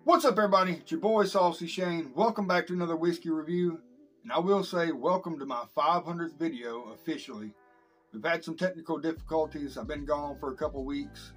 What's up, everybody? It's your boy Saucy Shane. Welcome back to another whiskey review, and I will say welcome to my 500th video officially. We've had some technical difficulties. I've been gone for a couple weeks.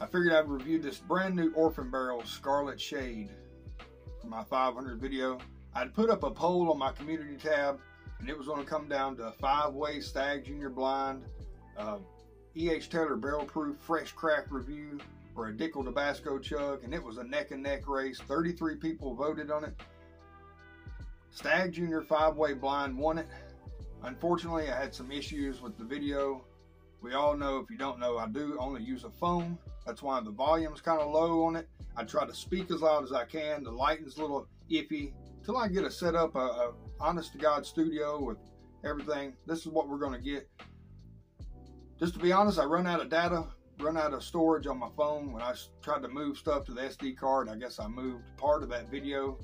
I figured I'd review this brand new Orphan barrel Scarlet shade for my 500th video. I'd put up a poll on my community tab, and it was going to come down to a 5-way Stagg Junior Blind, E.H. Taylor Barrel Proof Fresh Crack review, or a Dickel Tabasco chug, and it was a neck and neck race. 33 people voted on it. Stagg Junior 5-way blind won it. Unfortunately, I had some issues with the video. We all know, if you don't know, I do only use a phone. That's why the volume's kind of low on it. I try to speak as loud as I can. The lighting's a little iffy. Till I get a setup, a honest to God studio with everything. This is what we're gonna get. Just to be honest, I run out of data, run out of storage on my phone. When I tried to move stuff to the SD card, I guess I moved part of that video.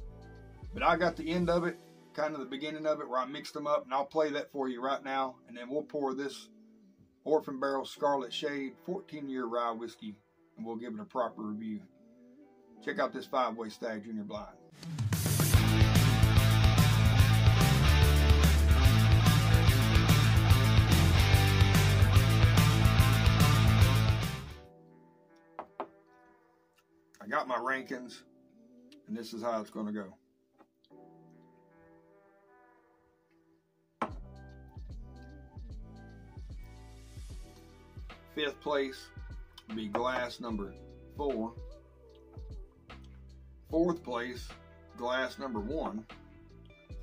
But I got the end of it, kind of the beginning of it, where I mixed them up, and I'll play that for you right now. And then we'll pour this Orphan Barrel Scarlet Shade 14-year rye whiskey, and we'll give it a proper review. Check out this 5-way Stagg Junior Blind. I got my rankings, and this is how it's going to go. Fifth place would be glass number 4. Fourth place, glass number 1.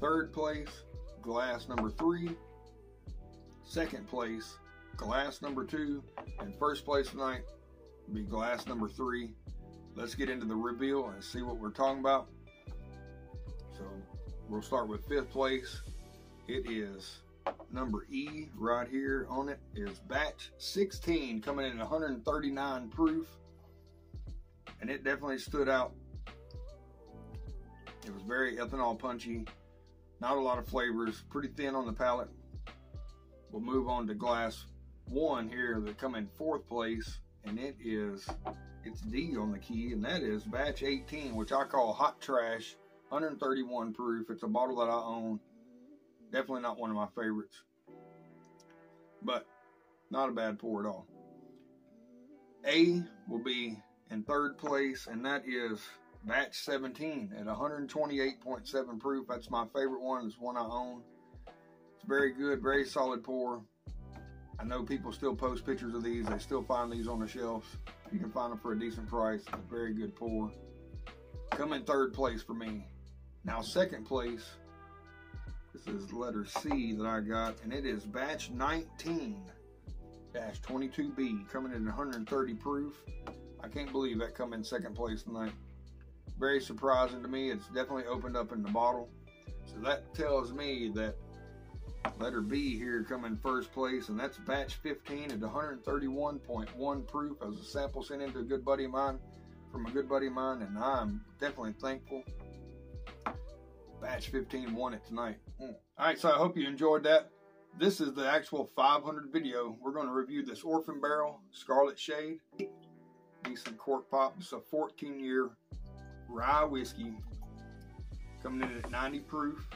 Third place, glass number 3. Second place, glass number 2. And first place tonight would be glass number 3. Let's get into the reveal and see what we're talking about. So we'll start with fifth place. It is number E right here on it is batch 16, coming in at 139 proof, and it definitely stood out. It was very ethanol punchy, not a lot of flavors, pretty thin on the palate. We'll move on to glass 1 here that come in fourth place, and it's D on the key, and that is batch 18, which I call hot trash, 131 proof. It's a bottle that I own. Definitely not one of my favorites, but not a bad pour at all. A will be in third place, and that is batch 17 at 128.7 proof. That's my favorite one. It's one I own. It's very good, very solid pour. I know people still post pictures of these. They still find these on the shelves. You can find them for a decent price. A very good pour. Come in third place for me. Now second place, this is letter C that I got, and it is batch 19-22B, coming in 130 proof. I can't believe that come in second place tonight. Very surprising to me. It's definitely opened up in the bottle. So that tells me that letter B here come in first place, and that's batch 15 at 131.1 proof. As a sample sent in to a good buddy of mine, from a good buddy of mine, and I'm definitely thankful. Batch 15 won it tonight. Alright, so I hope you enjoyed that. This is the actual 500 video. We're going to review this Orphan Barrel Scarlet Shade. Decent cork pop. It's a 14-year rye whiskey, coming in at 90 proof.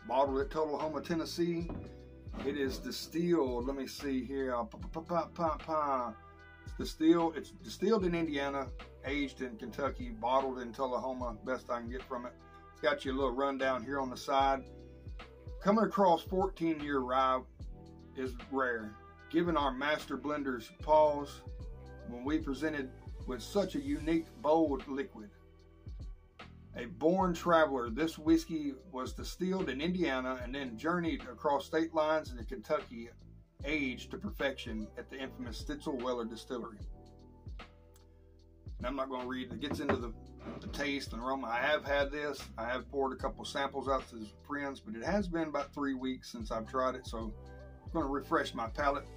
Bottled at Tullahoma, Tennessee. It is distilled. Let me see here. It's distilled in Indiana, aged in Kentucky, bottled in Tullahoma. Best I can get from it. It's got you a little rundown here on the side. Coming across 14-year rye is rare. Given our master blenders pause when we presented with such a unique, bold liquid. A born traveler, this whiskey was distilled in Indiana and then journeyed across state lines into Kentucky, aged to perfection at the infamous Stitzel-Weller Distillery. And I'm not going to read, it gets into the taste and aroma. I have had this. I have poured a couple samples out to friends, but it has been about 3 weeks since I've tried it, so I'm going to refresh my palate.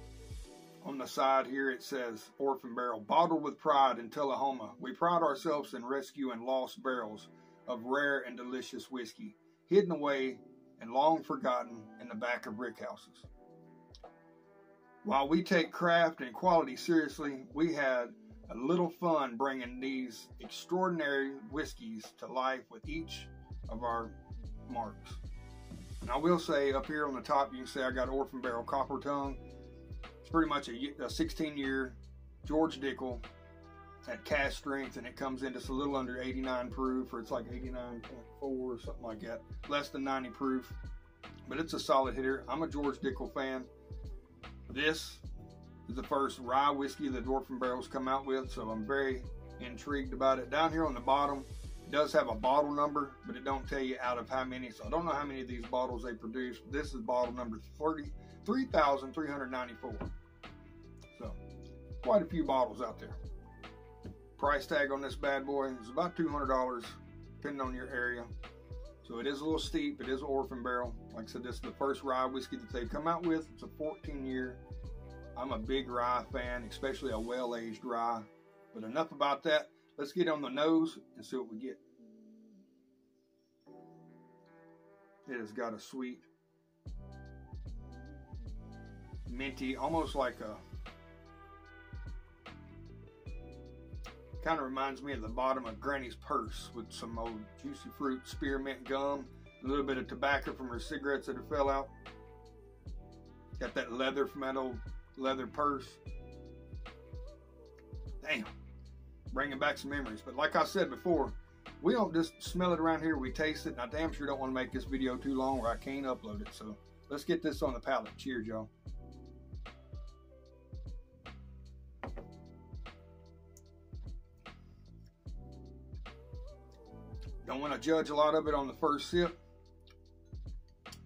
On the side here it says, Orphan Barrel, bottled with pride in Tullahoma. We pride ourselves in rescuing lost barrels of rare and delicious whiskey, hidden away and long forgotten in the back of brick houses. While we take craft and quality seriously, we had a little fun bringing these extraordinary whiskeys to life with each of our marks. And I will say up here on the top, you can see I got Orphan Barrel Copper Tongue. It's pretty much a 16-year George Dickel at cast strength, and it comes in just a little under 89 proof, or it's like 89.4 or something like that, less than 90 proof, but it's a solid hitter. I'm a George Dickel fan. This is the first rye whiskey that Orphan Barrel's come out with, so I'm very intrigued about it. Down here on the bottom, it does have a bottle number, but it don't tell you out of how many, so I don't know how many of these bottles they produce. This is bottle number 3,394. So quite a few bottles out there. Price tag on this bad boy is about $200, depending on your area. So it is a little steep. It is Orphan Barrel. Like I said, this is the first rye whiskey that they've come out with. It's a 14-year. I'm a big rye fan, especially a well-aged rye. But enough about that. Let's get on the nose and see what we get. It has got a sweet, minty, almost like a, kind of reminds me of the bottom of Granny's purse with some old juicy fruit, spearmint gum, a little bit of tobacco from her cigarettes that have fell out. Got that leather from that old leather purse. Damn, bringing back some memories. But like I said before, we don't just smell it around here, we taste it, and I damn sure don't want to make this video too long or I can't upload it. So let's get this on the palate. Cheers, y'all. Don't want to judge a lot of it on the first sip,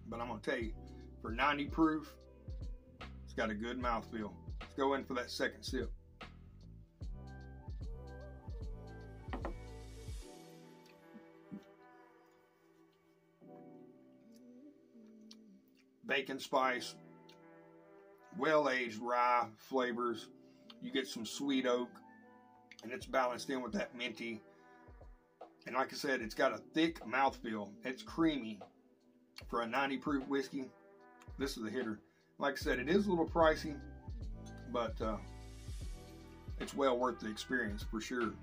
but I'm going to tell you, for 90 proof, it's got a good mouthfeel. Let's go in for that second sip. Bacon spice, well-aged rye flavors. You get some sweet oak, and it's balanced in with that minty. And like I said, it's got a thick mouthfeel. It's creamy for a 90 proof whiskey. This is a hitter. Like I said, it is a little pricey, but it's well worth the experience for sure.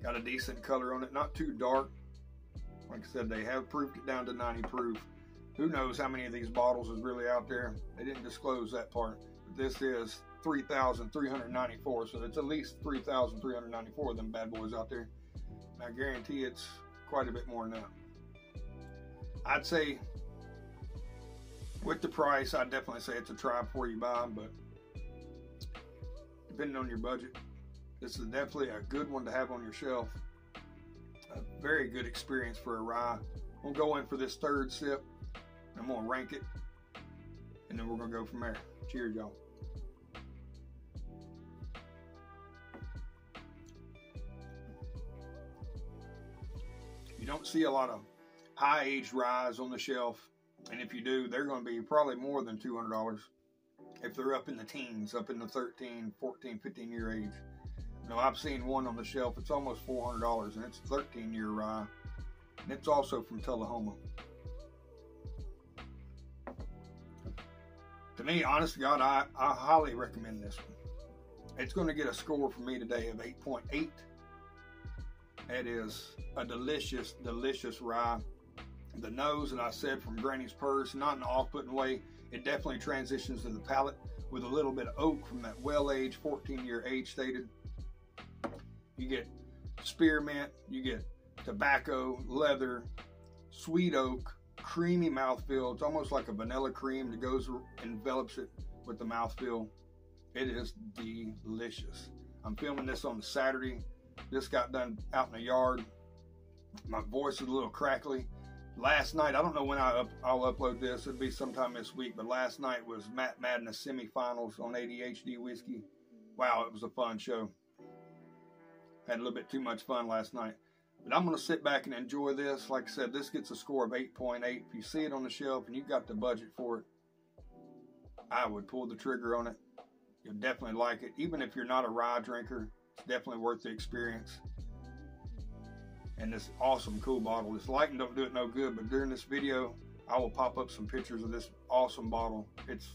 Got a decent color on it, not too dark. Like I said, they have proofed it down to 90 proof. Who knows how many of these bottles is really out there. They didn't disclose that part. But this is 3,394, so it's at least 3,394 of them bad boys out there. I guarantee it's quite a bit more than that. I'd say, with the price, I'd definitely say it's a try before you buy, but depending on your budget, this is definitely a good one to have on your shelf. A very good experience for a rye. We'll go in for this third sip. I'm going to rank it, and then we're going to go from there. Cheers, y'all. You don't see a lot of high-aged ryes on the shelf, and if you do, they're going to be probably more than $200 if they're up in the teens, up in the 13, 14, 15-year age. You know, I've seen one on the shelf, it's almost $400, and it's a 13-year rye, and it's also from Tullahoma. To me, honest to God, I highly recommend this one. It's going to get a score from me today of 8.8. It is a delicious, delicious rye. The nose, and I said from Granny's purse, not in an off-putting way. It definitely transitions to the palate with a little bit of oak from that well-aged 14-year age stated. You get spearmint, you get tobacco, leather, sweet oak, creamy mouthfeel. It's almost like a vanilla cream that goes envelops it with the mouthfeel. It is delicious. I'm filming this on the Saturday. This got done out in the yard. My voice is a little crackly. Last night, I don't know when I'll upload this. It'll be sometime this week, but last night was Matt Madness semifinals on ADHD whiskey. Wow, it was a fun show. Had a little bit too much fun last night. But I'm going to sit back and enjoy this. Like I said, this gets a score of 8.8. If you see it on the shelf and you've got the budget for it, I would pull the trigger on it. You'll definitely like it. Even if you're not a rye drinker, it's definitely worth the experience. And this awesome, cool bottle. This lighting don't do it no good, but during this video, I will pop up some pictures of this awesome bottle. It's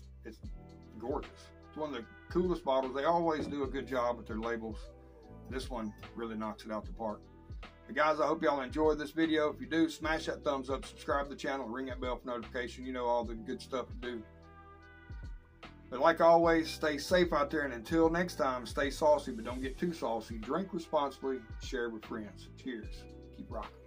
gorgeous. It's one of the coolest bottles. They always do a good job with their labels. This one really knocks it out the park. But guys, I hope y'all enjoyed this video. If you do, smash that thumbs up, subscribe to the channel, ring that bell for notification. You know all the good stuff to do. But like always, stay safe out there, and until next time, stay saucy, but don't get too saucy. Drink responsibly, share with friends. Cheers. Keep rocking.